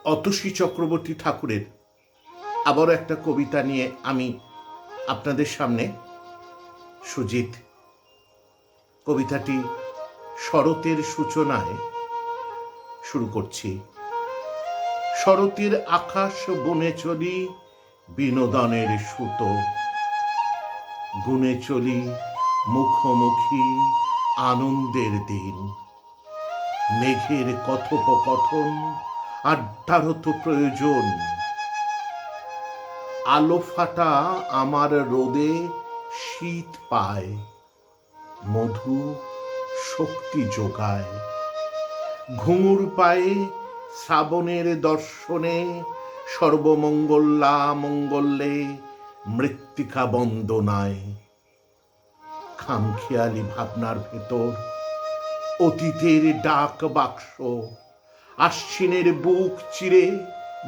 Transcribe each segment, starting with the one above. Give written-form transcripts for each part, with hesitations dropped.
অতসী চক্রবর্তী ঠাকুরের আবারও একটা কবিতা নিয়ে আমি আপনাদের সামনে সুজিত। কবিতাটি শরতের সূচনায় শুরু করছি। শরতের আকাশ বনে চলি বিনোদনের সুতো, গুনে চলি মুখোমুখি আনন্দের দিন। মেঘের কথোপকথন আড্ডারও তো প্রয়োজন। আলো ফাটা আমার রোদে শীত পায়, মধু শক্তি যোগায়। ঘুঙুর পায়ে শ্রাবণের দর্শনে সর্বমঙ্গলা মঙ্গলে মৃত্তিকা বন্দনায়। খামখেয়ালি ভাবনার ভেতর অতীতের ডাক বাক্স, আশ্বিনের বুক চিরে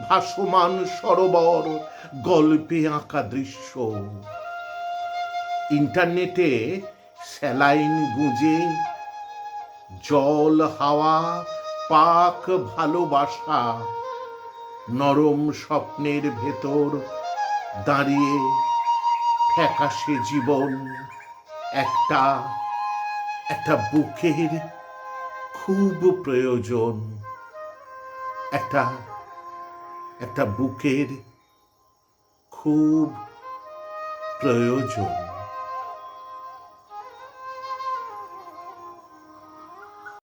ভাসমান সরোবর, গল্পে আঁকা দৃশ্য। ইন্টারনেটে স্যালাইন গুঁজে জল হাওয়া পাক ভালোবাসা, নরম স্বপ্নের ভেতর দাঁড়িয়ে ফ্যাকাশে জীবন। একটা বুকের খুব প্রয়োজন, একটা বুকের খুব প্রয়োজন।